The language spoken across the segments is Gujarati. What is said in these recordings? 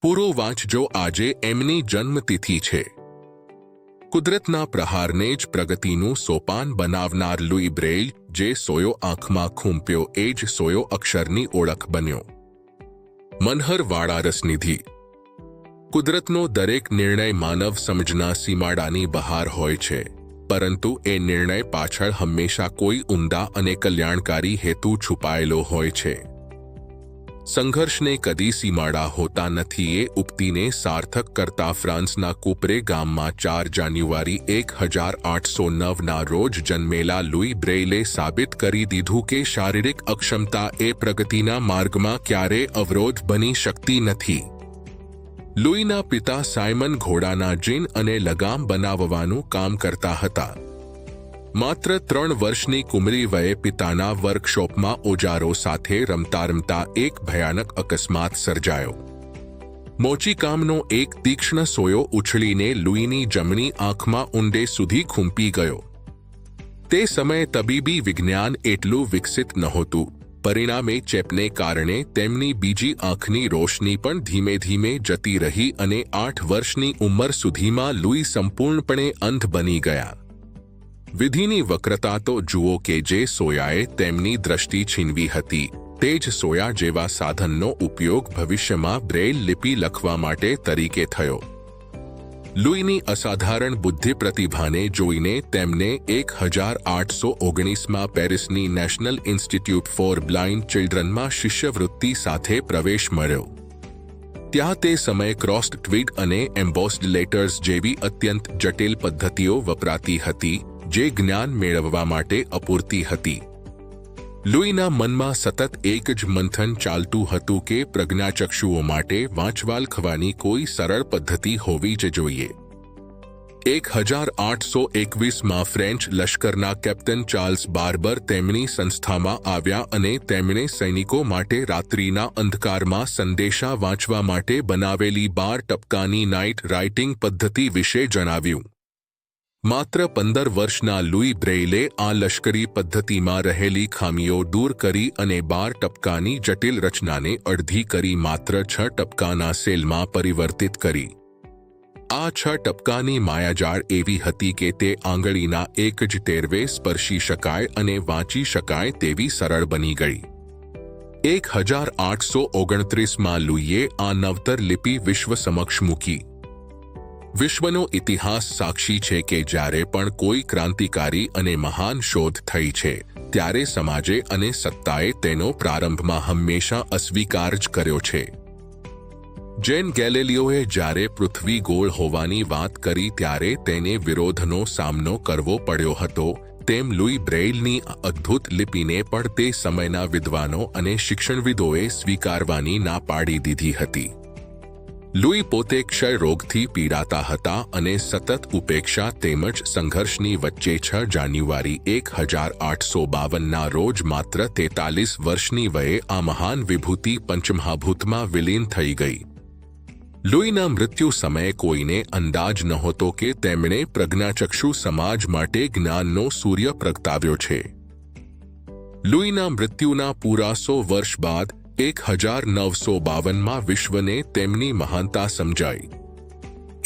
પૂરો વાંચજો, આજે એમની જન્મતિથિ છે। કુદરતના પ્રહારને જ પ્રગતિનું સોપાન બનાવનાર લુઈ બ્રેઇલ, જે સોયો આંખમાં ખૂંપ્યો એ જ સોયો અક્ષરની ઓળખ બન્યો। મનહરવાળા રસનિધિ। કુદરતનો દરેક નિર્ણય માનવ સમજના સીમાડાની બહાર હોય છે, પરંતુ એ નિર્ણય પાછળ હંમેશા કોઈ ઊંડા અને કલ્યાણકારી હેતુ છુપાયેલો હોય છે। સંઘર્ષને કદી સીમાડા હોતા નથી એ ઉક્તિને સાર્થક કરતા ફ્રાન્સના કુપરે ગામમાં 4 જાન્યુઆરી 1809ના રોજ જન્મેલા લુઈ બ્રેઇલે સાબિત કરી દીધું કે શારીરિક અક્ષમતા એ પ્રગતિના માર્ગમાં ક્યારેય અવરોધ બની શકતી નથી। લુઈના પિતા સાયમન ઘોડાના જીન અને લગામ બનાવવાનું કામ કરતા હતા। માત્ર 3 વર્ષની કુમરી વયે પિતાના વર્કશોપમાં ઓજારો સાથે રમતા રમતા એક ભયાનક અકસ્માત સર્જાયો। મોચીકામનો એક તીક્ષ્ણ સોયો ઉછળીને લુઈની જમણી આંખમાં ઊંડે સુધી ખૂંપી ગયો। તે સમયે તબીબી વિજ્ઞાન એટલું વિકસિત નહોતું, પરિણામે ચેપને કારણે તેમની બીજી આંખની રોશની પણ ધીમે ધીમે જતી રહી અને 8 વર્ષની ઉંમર સુધીમાં લુઈ સંપૂર્ણપણે અંધ બની ગયા। વિધિની વક્રતા તો જુઓ કે જે સોયાએ તેમની દ્રષ્ટિ છીનવી હતી, તે જ સોયા જેવા સાધનનો ઉપયોગ ભવિષ્યમાં બ્રેઇલ લિપિ લખવા માટે તરીકે થયો। લુઈની અસાધારણ બુદ્ધિ પ્રતિભાને જોઈને તેમને 1819માં પેરિસની નેશનલ ઇન્સ્ટિટ્યૂટ ફોર બ્લાઇન્ડ ચિલ્ડ્રનમાં શિષ્યવૃત્તિ સાથે પ્રવેશ મળ્યો। ત્યાં તે સમયે ક્રોસ્ડ ટ્વીગ અને એમ્બોસ્ડ લેટર્સ જેવી અત્યંત જટિલ પદ્ધતિઓ વપરાતી હતી, જે જ્ઞાન મેળવવા માટે અપૂરતી હતી। લુઈના મનમાં સતત એક જ મંથન ચાલતું હતું કે પ્રજ્ઞાચક્ષુઓ માટે વાંચવા લખવાની કોઈ સરળ પદ્ધતિ હોવી જ જોઈએ। 1821માં ફ્રેન્ચ લશ્કરના કેપ્ટન ચાર્લ્સ બાર્બર તેમની સંસ્થામાં આવ્યા અને તેમણે સૈનિકો માટે રાત્રિના અંધકારમાં સંદેશા વાંચવા માટે બનાવેલી 12 ટપકાની નાઇટ રાઇટિંગ પદ્ધતિ વિશે જણાવ્યું। માત્ર 15 વર્ષના લુઈ બ્રેઇલે આ લશ્કરી પદ્ધતિમાં રહેલી ખામીઓ દૂર કરી અને 12 ટપકાની જટિલ રચનાને અડધી કરી માત્ર 6 ટપકાના સેલમાં પરિવર્તિત કરી। આ 6 ટપકાની માયાજાળ એવી હતી કે તે આંગળીના એક જ ટેરવે સ્પર્શી શકાય અને વાંચી શકાય તેવી સરળ બની ગઈ। 1829માં લુઈએ આ નવતર લિપિ વિશ્વ સમક્ષ મૂકી। વિશ્વનો ઇતિહાસ સાક્ષી છે કે જ્યારે પણ કોઈ ક્રાંતિકારી અને મહાન શોધ થઈ છે, ત્યારે સમાજે અને સત્તાએ તેનો પ્રારંભમાં હંમેશા અસ્વીકાર જ કર્યો છે। જેન ગેલિલિયોએ જ્યારે પૃથ્વી ગોળ હોવાની વાત કરી ત્યારે તેને વિરોધનો સામનો કરવો પડ્યો હતો, તેમ લુઈ બ્રેઇલની અદ્ભુત લિપિને પણ તે સમયના વિદ્વાનો અને શિક્ષણવિદોએ સ્વીકારવાની ના પાડી દીધી હતી। લુઈ પોતે ક્ષય રોગથી પીડાતા હતા અને સતત ઉપેક્ષા તેમજ સંઘર્ષની વચ્ચે 6 જાન્યુઆરી 1852ના રોજ માત્ર 43 વર્ષની વયે આ મહાન વિભૂતિ પંચમહાભૂતમાં વિલીન થઈ ગઈ। લુઈના મૃત્યુ સમયે કોઈને અંદાજ નહોતો કે તેમણે પ્રજ્ઞાચક્ષુ સમાજ માટે જ્ઞાનનો સૂર્ય પ્રગટાવ્યો છે। લુઈના મૃત્યુના પૂરા 100 વર્ષ બાદ 1952માં વિશ્વને તેમની મહાનતા સમજાઈ।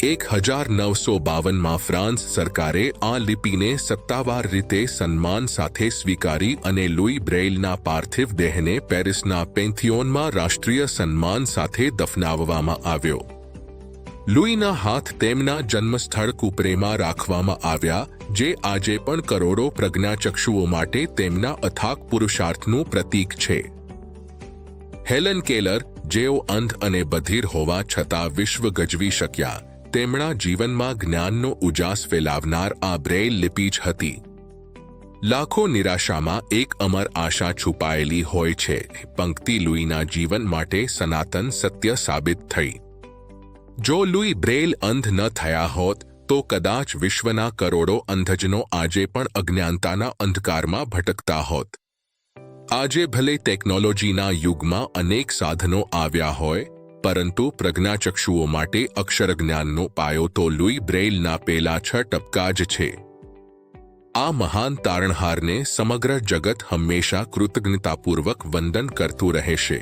1952માં ફ્રાન્સ સરકારે આ લિપિને સત્તાવાર રીતે સન્માન સાથે સ્વીકારી અને લુઈ બ્રેઇલના પાર્થિવ દેહને પેરિસના પેન્થિયોનમાં રાષ્ટ્રીય સન્માન સાથે દફનાવવામાં આવ્યો। લુઈના હાથ તેમના જન્મસ્થળ કુપરેમાં રાખવામાં આવ્યા, જે આજે પણ કરોડો પ્રજ્ઞાચક્ષુઓ માટે તેમના અથાગ પુરુષાર્થનું પ્રતીક છે। હેલન કેલર, જેઓ અંધ અને બધિર હોવા છતાં વિશ્વ ગજવી શક્યા, તેમના જીવનમાં જ્ઞાનનો ઉજાસ ફેલાવનાર આ બ્રેઇલ લિપિ જ હતી। લાખો નિરાશામાં એક અમર આશા છુપાયેલી હોય છે, પંક્તિ લુઈના જીવન માટે સનાતન સત્ય સાબિત થઈ। જો લુઈ બ્રેઇલ અંધ ન થયા હોત તો કદાચ વિશ્વના કરોડો અંધજનો આજે પણ અજ્ઞાનતાના અંધકારમાં ભટકતા હોત। આજે ભલે ટેકનોલોજીના યુગમાં અનેક સાધનો આવ્યા હોય, પરંતુ પ્રજ્ઞાચક્ષુઓ માટે અક્ષરજ્ઞાનનો પાયો તો લુઈ બ્રેઇલના પેલા 6 ટપકા જ છે। આ મહાન તારણહારને સમગ્ર જગત હંમેશા કૃતજ્ઞતાપૂર્વક વંદન કરતું રહેશે।